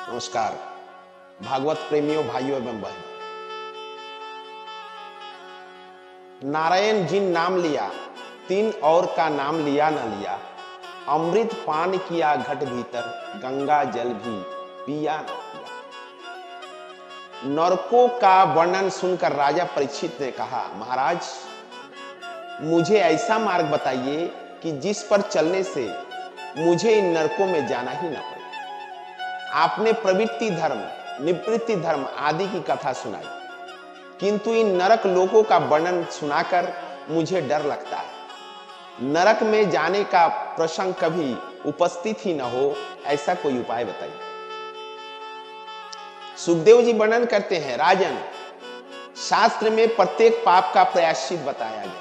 नमस्कार भागवत प्रेमियों, भाइयों एवं बहनों। नारायण जिन नाम लिया, तीन और का नाम लिया न लिया। अमृत पान किया घट भीतर, गंगा जल भी पिया न पिया। नरकों का वर्णन सुनकर राजा परीक्षित ने कहा, महाराज मुझे ऐसा मार्ग बताइए कि जिस पर चलने से मुझे इन नरकों में जाना ही ना पड़े। आपने प्रवृत्ति धर्म, निवृत्ति धर्म आदि की कथा सुनाई, किंतु इन नरक लोकों का वर्णन सुनाकर मुझे डर लगता है। नरक में जाने का प्रसंग कभी उपस्थित ही न हो, ऐसा कोई उपाय बताइए। सुखदेव जी वर्णन करते हैं, राजन शास्त्र में प्रत्येक पाप का प्रायश्चित बताया गया है।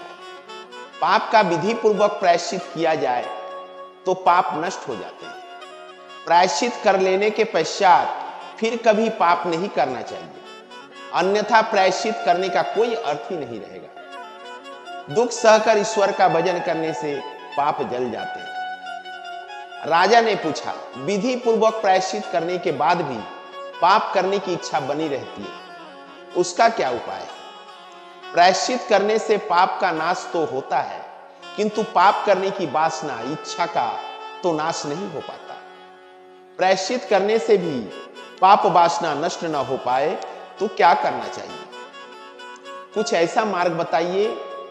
पाप का विधि पूर्वक प्रायश्चित किया जाए तो पाप नष्ट हो जाते हैं। प्रायश्चित कर लेने के पश्चात फिर कभी पाप नहीं करना चाहिए, अन्यथा प्रायश्चित करने का कोई अर्थ ही नहीं रहेगा। दुख सहकर ईश्वर का भजन करने से पाप जल जाते हैं। राजा ने पूछा, विधि पूर्वक प्रायश्चित करने के बाद भी पाप करने की इच्छा बनी रहती है, उसका क्या उपाय है? प्रायश्चित करने से पाप का नाश तो होता है, किंतु पाप करने की वासना, इच्छा का तो नाश नहीं हो पाता। प्रायश्चित करने से भी पाप वासना नष्ट न हो पाए तो क्या करना चाहिए? कुछ ऐसा मार्ग बताइए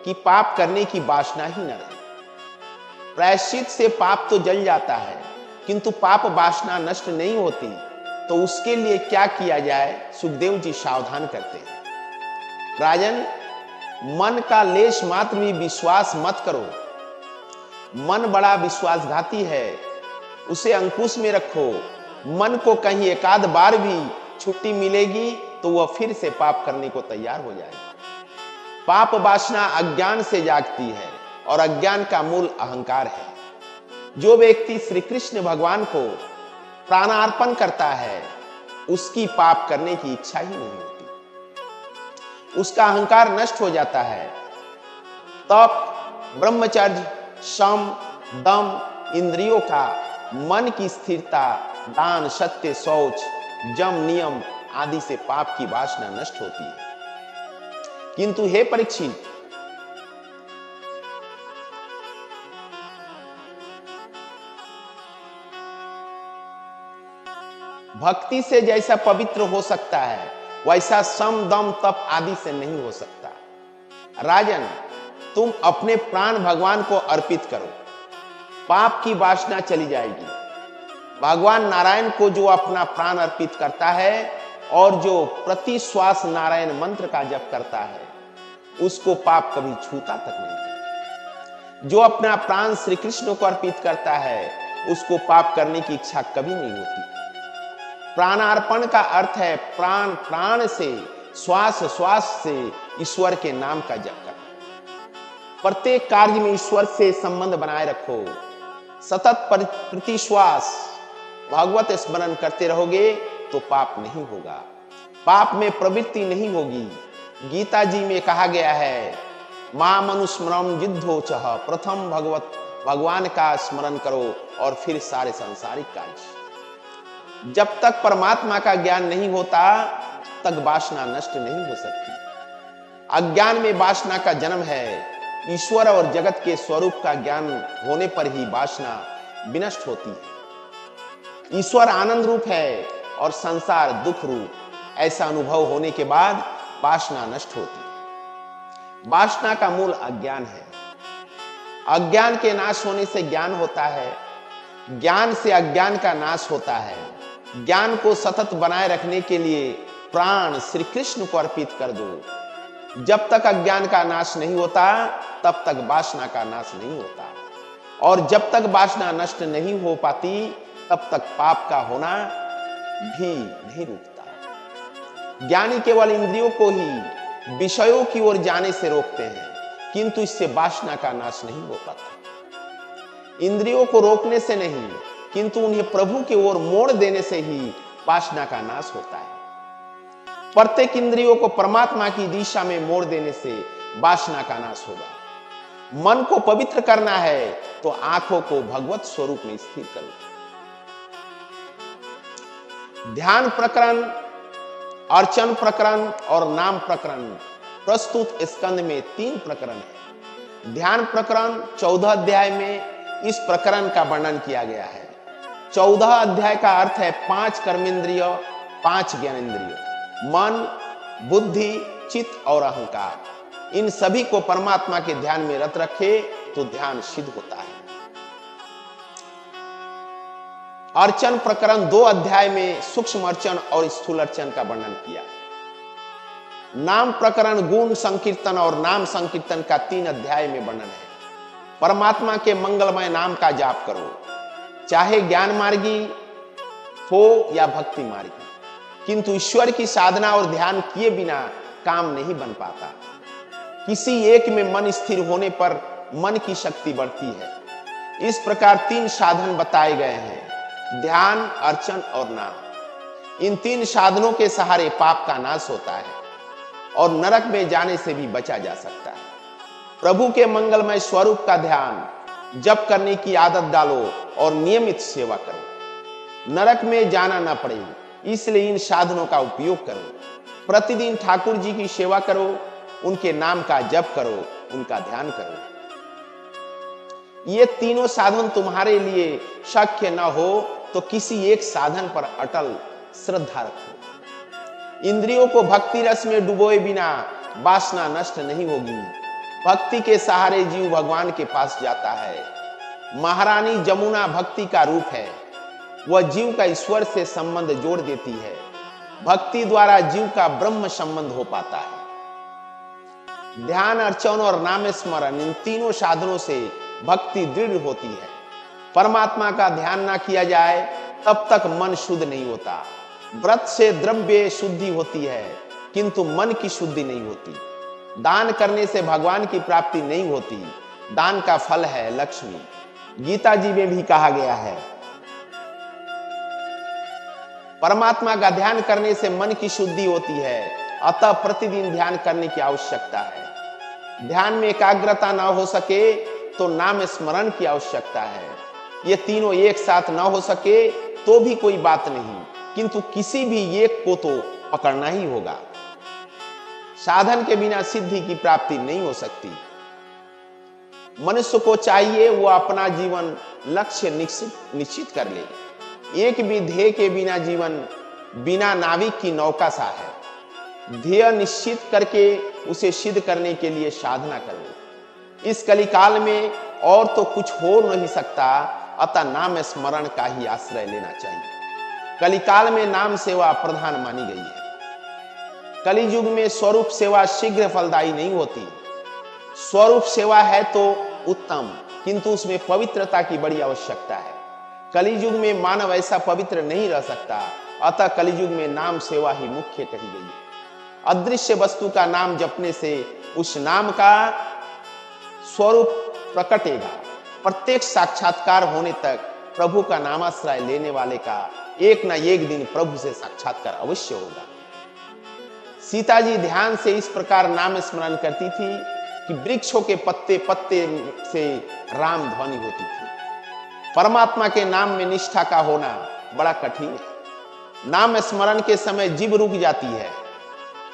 कि पाप करने की वासना ही न रहे। प्रायश्चित से पाप तो जल जाता है, किंतु पाप वासना नष्ट नहीं होती, तो उसके लिए क्या किया जाए? सुखदेव जी सावधान करते हैं, राजन मन का लेश मात्र भी विश्वास मत करो। मन बड़ा विश्वासघाती है, उसे अंकुश में रखो। मन को कहीं एकाध बार भी छुट्टी मिलेगी तो वह फिर से पाप करने को तैयार हो जाएगा। पाप वासना अज्ञान से जागती है और अज्ञान का मूल अहंकार है। जो व्यक्ति श्री कृष्ण भगवान को प्राणार्पण करता है, उसकी पाप करने की इच्छा ही नहीं होती, उसका अहंकार नष्ट हो जाता है। तप, ब्रह्मचर्य, सम, दम, इंद्रियों का, मन की स्थिरता, दान, सत्य, शौच, जम, नियम आदि से पाप की वासना नष्ट होती है। किंतु हे परीक्षित, भक्ति से जैसा पवित्र हो सकता है, वैसा सम, दम, तप आदि से नहीं हो सकता। राजन तुम अपने प्राण भगवान को अर्पित करो, पाप की वासना चली जाएगी। भगवान नारायण को जो अपना प्राण अर्पित करता है और जो प्रति श्वास नारायण मंत्र का जप करता है, उसको पाप कभी छूता तक नहीं। जो अपना प्राण श्री कृष्ण को अर्पित करता है, उसको पाप करने की इच्छा कभी नहीं होती। प्राणार्पण का अर्थ है प्राण प्राण से, श्वास श्वास से ईश्वर के नाम का जप करना। प्रत्येक कार्य में ईश्वर से संबंध बनाए रखो। सतत प्रति श्वास भागवत स्मरण करते रहोगे तो पाप नहीं होगा, पाप में प्रवृत्ति नहीं होगी। गीता जी में कहा गया है, माम अनुस्मरम जिद्धोचः, प्रथम भगवान का स्मरण करो और फिर सारे सांसारिक कार्य। जब तक परमात्मा का ज्ञान नहीं होता तक वासना नष्ट नहीं हो सकती। अज्ञान में वासना का जन्म है। ईश्वर और जगत के स्वरूप का ज्ञान होने पर ही वासना विनष्ट होती है। ईश्वर आनंद रूप है और संसार दुख रूप, ऐसा अनुभव होने के बाद वासना नष्ट होती है। वासना का मूल अज्ञान है। अज्ञान के नाश होने से ज्ञान होता है, ज्ञान से अज्ञान का नाश होता है। ज्ञान को सतत बनाए रखने के लिए प्राण श्री कृष्ण को अर्पित कर दो। जब तक अज्ञान का नाश नहीं होता तब तक वासना का नाश नहीं होता, और जब तक वासना नष्ट नहीं हो पाती तब तक पाप का होना भी नहीं रुकता। ज्ञानी केवल इंद्रियों को ही विषयों की ओर जाने से रोकते हैं, किंतु इससे वासना का नाश नहीं हो पाता। इंद्रियों को रोकने से नहीं, किंतु उन्हें प्रभु की ओर मोड़ देने से ही वासना का नाश होता है। प्रत्येक इंद्रियों को परमात्मा की दिशा में मोड़ देने से वासना का नाश होगा। मन को पवित्र करना है तो आंखों को भगवत स्वरूप में स्थिर करो। ध्यान प्रकरण, अर्चन प्रकरण और नाम प्रकरण प्रस्तुत स्कंद में 3 प्रकरण है। ध्यान प्रकरण 14 अध्याय में इस प्रकरण का वर्णन किया गया है। 14 अध्याय का अर्थ है 5 कर्मेंद्रिय, 5 ज्ञानेंद्रिय, मन, बुद्धि, चित्त और अहंकार। इन सभी को परमात्मा के ध्यान में रत रखे तो ध्यान सिद्ध होता है। अर्चन प्रकरण 2 अध्याय में सूक्ष्म अर्चन और स्थूल अर्चन का वर्णन किया। नाम प्रकरण गुण संकीर्तन और नाम संकीर्तन का 3 अध्याय में वर्णन है। परमात्मा के मंगलमय नाम का जाप करो, चाहे ज्ञान मार्गी हो या भक्ति मार्गी, किंतु ईश्वर की साधना और ध्यान किए बिना काम नहीं बन पाता। किसी एक में मन स्थिर होने पर मन की शक्ति बढ़ती है। इस प्रकार 3 साधन बताए गए हैं, ध्यान, अर्चन और नाम। इन 3 साधनों के सहारे पाप का नाश होता है और नरक में जाने से भी बचा जा सकता है। प्रभु के मंगलमय स्वरूप का ध्यान जप करने की आदत डालो और नियमित सेवा करो, नरक में जाना ना पड़े, इसलिए इन साधनों का उपयोग करो। प्रतिदिन ठाकुर जी की सेवा करो, उनके नाम का जप करो, उनका ध्यान करो। ये तीनों साधन तुम्हारे लिए शक्य न हो तो किसी एक साधन पर अटल श्रद्धा रखो। इंद्रियों को भक्ति रस में डुबोए बिना वासना नष्ट नहीं होगी। भक्ति के सहारे जीव भगवान के पास जाता है। महारानी जमुना भक्ति का रूप है, वह जीव का ईश्वर से संबंध जोड़ देती है। भक्ति द्वारा जीव का ब्रह्म संबंध हो पाता है। ध्यान, अर्चन और नाम स्मरण, इन तीनों साधनों से भक्ति दृढ़ होती है। परमात्मा का ध्यान ना किया जाए तब तक मन शुद्ध नहीं होता। व्रत से द्रव्य शुद्धि होती है किंतु मन की शुद्धि नहीं होती। दान करने से भगवान की प्राप्ति नहीं होती। दान का फल है लक्ष्मी। गीता जी में भी कहा गया है, परमात्मा का ध्यान करने से मन की शुद्धि होती है, अतः प्रतिदिन ध्यान करने की आवश्यकता है। ध्यान में एकाग्रता ना हो सके तो नाम स्मरण की आवश्यकता है। ये तीनों एक साथ ना हो सके तो भी कोई बात नहीं, किंतु किसी भी एक को तो पकड़ना ही होगा। साधन के बिना सिद्धि की प्राप्ति नहीं हो सकती। मनुष्य को चाहिए वो अपना जीवन लक्ष्य निश्चित कर ले। एक भी ध्येय के बिना जीवन बिना नाविक की नौका सा है। ध्येय निश्चित करके उसे सिद्ध करने के लिए साधना करो। इस कलिकाल में और तो कुछ हो नहीं सकता, अतः नाम स्मरण का ही आश्रय लेना चाहिए। कलिकाल में नाम सेवा प्रधान मानी गई है। कलियुग में स्वरूप सेवा शीघ्र फलदायी नहीं होती। स्वरूप सेवा है तो उत्तम, किंतु उसमें पवित्रता की बड़ी आवश्यकता है। कलियुग में मानव ऐसा पवित्र नहीं रह सकता, अतः कलियुग में नाम सेवा ही मुख्य कही गई है। अदृश्य वस्तु का नाम जपने से उस नाम का स्वरूप प्रकटेगा। प्रत्येक साक्षात्कार होने तक प्रभु का नामाश्रय लेने वाले का एक न एक दिन प्रभु से साक्षात्कार अवश्य होगा। सीता जी ध्यान से इस प्रकार नाम स्मरण करती थी कि वृक्षों के पत्ते पत्ते से राम ध्वनि होती थी। परमात्मा के नाम में निष्ठा का होना बड़ा कठिन है। नाम स्मरण के समय जीभ रुक जाती है,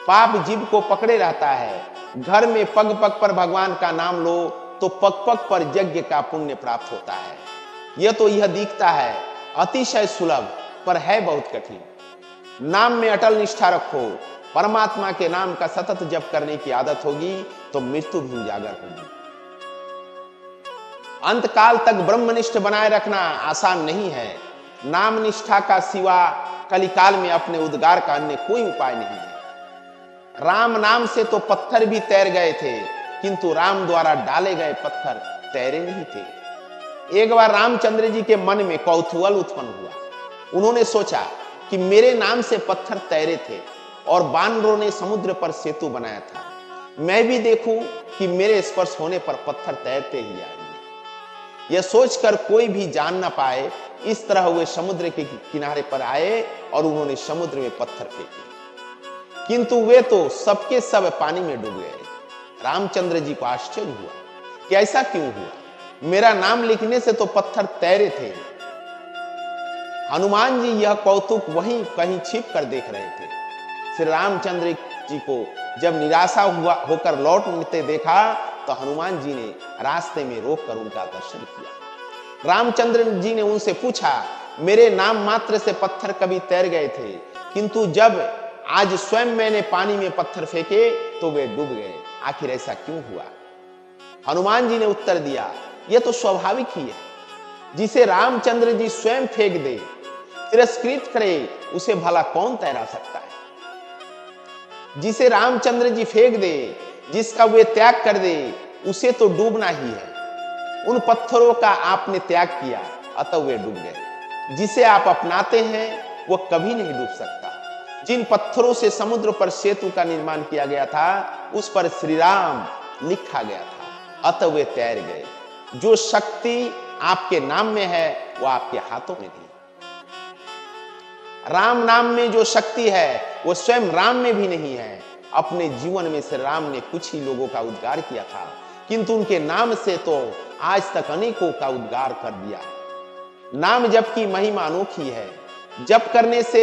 पाप जीभ को पकड़े रहता है। घर में पग पग पर भगवान का नाम लो तो पग पग पर यज्ञ का पुण्य प्राप्त होता है। यह दिखता है अतिशय सुलभ, पर है बहुत कठिन। नाम में अटल निष्ठा रखो। परमात्मा के नाम का सतत जप करने की आदत होगी तो मृत्यु भी उजागर होगी। अंतकाल तक ब्रह्मनिष्ठ बनाए रखना आसान नहीं है। नाम निष्ठा का सिवा कलिकाल में अपने उद्गार का अन्य कोई उपाय नहीं है। राम नाम से तो पत्थर भी तैर गए थे, किंतु राम द्वारा डाले गए पत्थर तैरे नहीं थे। एक बार रामचंद्र जी के मन में कौतूहल उत्पन्न हुआ। उन्होंने सोचा कि मेरे नाम से पत्थर तैरे थे और बानरों ने समुद्र पर सेतु बनाया था, मैं भी देखूं कि मेरे स्पर्श होने पर पत्थर तैरते ही आएंगे। यह सोचकर कोई भी जान ना पाए, इस तरह वे समुद्र के किनारे पर आए और उन्होंने समुद्र में पत्थर फेंके, किंतु वे तो सबके सब पानी में डूब गए। रामचंद्र जी को आश्चर्य हुआ कि ऐसा क्यों हुआ, मेरा नाम लिखने से तो पत्थर तैरे थे। हनुमान जी यह कौतुक वहीं कहीं छिप कर देख रहे थे। श्री रामचंद्र जी को जब निराशा होकर लौटते देखा तो हनुमान जी ने रास्ते में रोककर उनका दर्शन किया। रामचंद्र जी ने उनसे पूछा, मेरे नाम मात्र से पत्थर कभी तैर गए थे, किंतु जब आज स्वयं मैंने पानी में पत्थर फेंके तो वे डूब गए, आखिर ऐसा क्यों हुआ? हनुमान जी ने उत्तर दिया, यह तो स्वाभाविक ही है। जिसे रामचंद्र जी स्वयं फेंक दे, तिरस्कृत करे, उसे भला कौन तैरा सकता है? जिसे रामचंद्र जी फेंक दे, जिसका वे त्याग कर दे, उसे तो डूबना ही है। उन पत्थरों का आपने त्याग किया, अतः वे डूब गए। जिसे आप अपनाते हैं वह कभी नहीं डूब सकता। जिन पत्थरों से समुद्र पर सेतु का निर्माण किया गया था, उस पर श्री राम लिखा गया था, अतः वे तैर गए। जो शक्ति आपके नाम में है वो आपके हाथों में नहीं। राम नाम में जो शक्ति है वो स्वयं राम में भी नहीं है। अपने जीवन में से राम ने कुछ ही लोगों का उद्धार किया था, किंतु उनके नाम से तो आज तक अनेकों का उद्धार कर दिया है। नाम जप की महिमा अनोखी है। जप करने से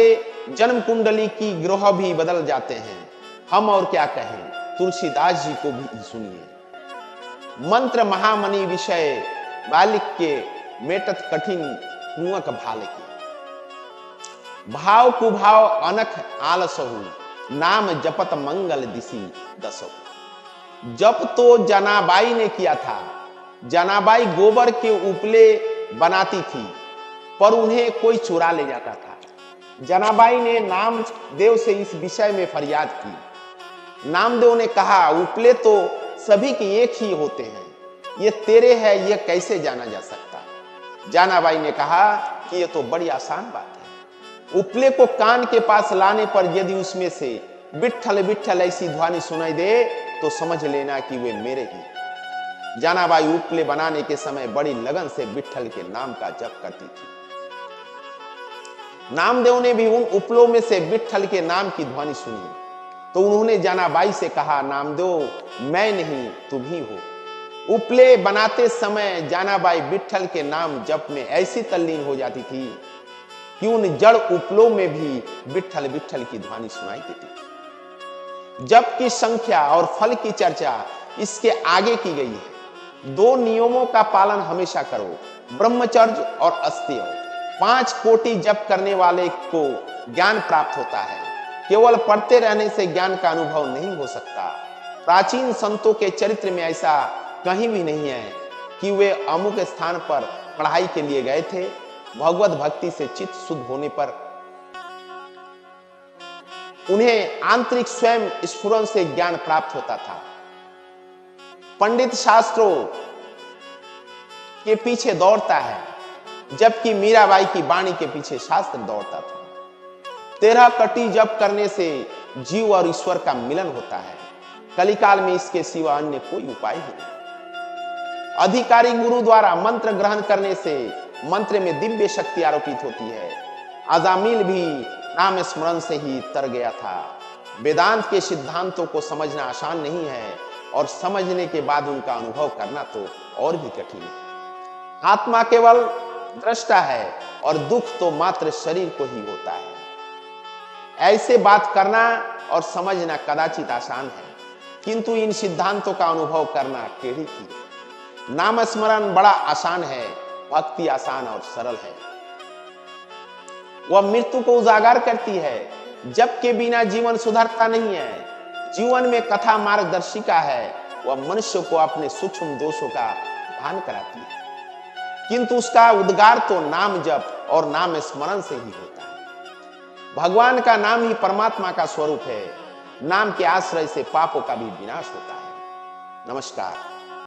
जन्म कुंडली की ग्रह भी बदल जाते हैं। हम और क्या कहें, तुलसीदास जी को भी सुनिए। मंत्र महामणि विषय बालिक के मेटत कठिन कुंवक भाल के। भाव कुभाव अनख आलसहु, नाम जपत मंगल दिशि दसहु। जप तो जनाबाई ने किया था। जनाबाई गोबर के उपले बनाती थी, पर उन्हें कोई चुरा ले जाता था। जनाबाई ने नामदेव से इस विषय में फरियाद की। नामदेव ने कहा, उपले तो सभी के एक ही होते हैं, ये तेरे है, ये कैसे जाना जा सकता? जनाबाई ने कहा कि ये तो बड़ी आसान बात है। उपले को कान के पास लाने पर यदि उसमें से विट्ठल विट्ठल ऐसी ध्वनि सुनाई दे तो समझ लेना कि वे मेरे ही। जनाबाई उपले बनाने के समय बड़ी लगन से विट्ठल के नाम का जप करती थी। नामदेव ने भी उन उपलों में से विट्ठल के नाम की ध्वनि सुनी तो उन्होंने जनाबाई से कहा, नामदेव मैं नहीं तुम ही हो। उपले बनाते समय जनाबाई विट्ठल के नाम जप में ऐसी तल्लीन हो जाती थी कि उन जड़ उपलों में भी विट्ठल विट्ठल की ध्वनि सुनाई देती थी। जप की संख्या और फल की चर्चा इसके आगे की गई है। 2 नियमों का पालन हमेशा करो, ब्रह्मचर्य और अस्तेय। 5 कोटि जप करने वाले को ज्ञान प्राप्त होता है। केवल पढ़ते रहने से ज्ञान का अनुभव नहीं हो सकता। प्राचीन संतों के चरित्र में ऐसा कहीं भी नहीं है कि वे अमुक स्थान पर पढ़ाई के लिए गए थे। भगवत भक्ति से चित्त शुद्ध होने पर उन्हें आंतरिक स्वयं स्फुरन से ज्ञान प्राप्त होता था। पंडित शास्त्रों के पीछे दौड़ता है, जबकि मीराबाई की वाणी के पीछे शास्त्र दौड़ता था। 13 कटी जप करने से जीव और ईश्वर का मिलन होता है। कलिकाल में इसके सिवा अन्य कोई उपाय नहीं। अधिकारी गुरु द्वारा मंत्र ग्रहण करने से मंत्र में दिव्य शक्ति आरोपित होती है। अजामिल भी नाम स्मरण से ही तर गया था। वेदांत के सिद्धांतों को समझना आसान नहीं है और समझने के बाद उनका अनुभव करना तो और भी कठिन है। आत्मा केवल दृष्टा है और दुख तो मात्र शरीर को ही होता है। ऐसे बात करना और समझना कदाचित आसान है, किंतु इन सिद्धांतों का अनुभव करना टेढ़ी की है। नाम स्मरण बड़ा आसान है, भक्ति आसान और सरल है। वह मृत्यु को उजागर करती है। जप के बिना जीवन सुधरता नहीं है। जीवन में कथा मार्गदर्शिका है। वह मनुष्य को अपने सूक्ष्म दोषों का भान कराती है, किंतु उसका उद्गार तो नाम जप और नाम स्मरण से ही होता है। भगवान का नाम ही परमात्मा का स्वरूप है। नाम के आश्रय से पापों का भी विनाश होता है। नमस्कार।